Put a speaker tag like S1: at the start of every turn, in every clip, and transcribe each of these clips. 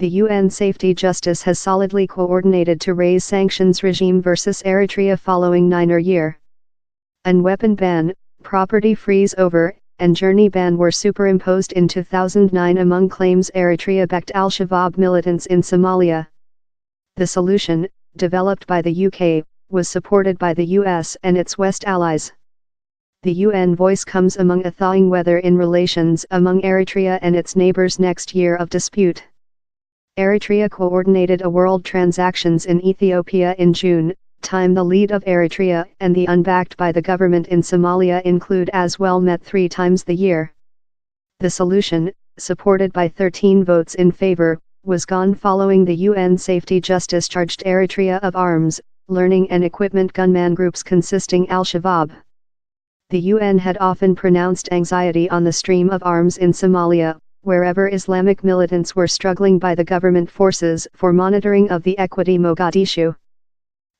S1: The UN Safety Justice has solidly coordinated to raise sanctions regime versus Eritrea following 9-year weapon ban, property freeze over, and journey ban were superimposed in 2009 among claims Eritrea-backed al-Shabaab militants in Somalia. The solution, developed by the UK, was supported by the US and its West allies. The UN voice comes among a thawing weather in relations among Eritrea and its neighbors next year of dispute. Eritrea coordinated a world transactions in Ethiopia in June, time the lead of Eritrea and the unbacked by the government in Somalia include as well met 3 times the year. The solution, supported by 13 votes in favor, was gone following the UN Safety Justice charged Eritrea of arms, learning and equipment gunman groups consisting al-Shabaab. The UN had often pronounced anxiety on the stream of arms in Somalia, wherever Islamic militants were struggling by the government forces for monitoring of the equity Mogadishu.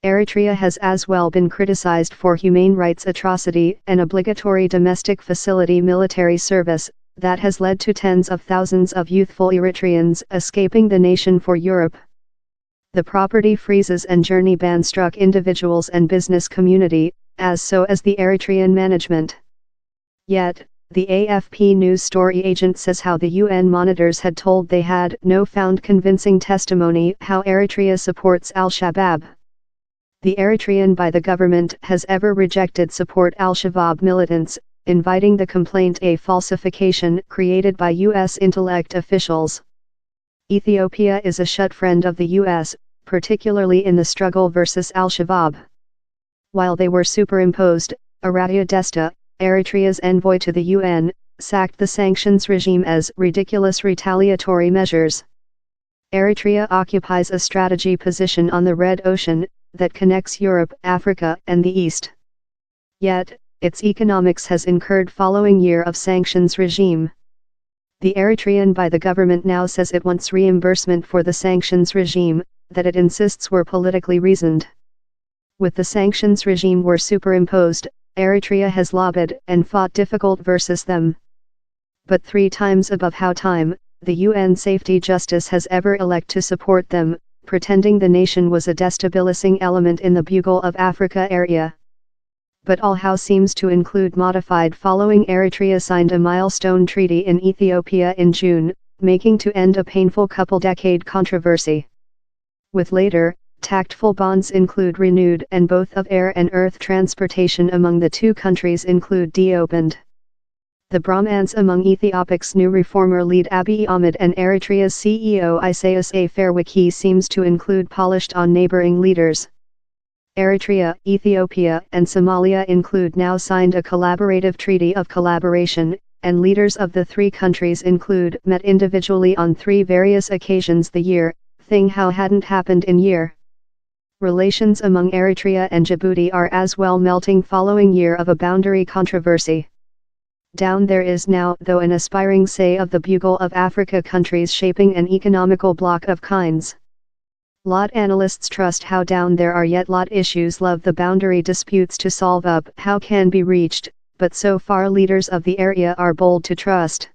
S1: Eritrea has as well been criticized for human rights atrocity and obligatory domestic facility military service, that has led to tens of thousands of youthful Eritreans escaping the nation for Europe. The property freezes and journey ban struck individuals and business community, as so as the Eritrean management. Yet, the AFP news story agent says how the UN monitors had told they had no found convincing testimony how Eritrea supports al-Shabaab. The Eritrean by the government has ever rejected support al-Shabaab militants, inviting the complaint a falsification created by US intellect officials. Ethiopia is a shut friend of the US, particularly in the struggle versus al-Shabaab. While they were superimposed, Eritrea Desta, Eritrea's envoy to the UN, sacked the sanctions regime as ridiculous retaliatory measures. Eritrea occupies a strategy position on the Red Ocean, that connects Europe, Africa, and the East. Yet, its economics has incurred following year of sanctions regime. The Eritrean by the government now says it wants reimbursement for the sanctions regime, that it insists were politically reasoned. With the sanctions regime were superimposed, Eritrea has lobbied and fought difficult versus them. But 3 times above how time, the UN Safety Justice has ever elect to support them, pretending the nation was a destabilizing element in the Bugle of Africa area. But all how seems to include modified following Eritrea signed a milestone treaty in Ethiopia in June, making to end a painful couple-decade controversy. With later, tactful bonds include renewed and both of air and earth transportation among the 2 countries include de-opened. The bromance among Ethiopia's new reformer lead Abiy Ahmed and Eritrea's CEO Isaias Afwerki seems to include polished on neighboring leaders. Eritrea, Ethiopia and Somalia include now signed a collaborative treaty of collaboration, and leaders of the 3 countries include met individually on 3 various occasions the year, thing how hadn't happened in year. Relations among Eritrea and Djibouti are as well melting following year of a boundary controversy. Down there is now though an aspiring say of the Bugle of Africa countries shaping an economical bloc of kinds. Lot analysts trust how down there are yet lot issues love the boundary disputes to solve up how can be reached, but so far leaders of the area are bold to trust.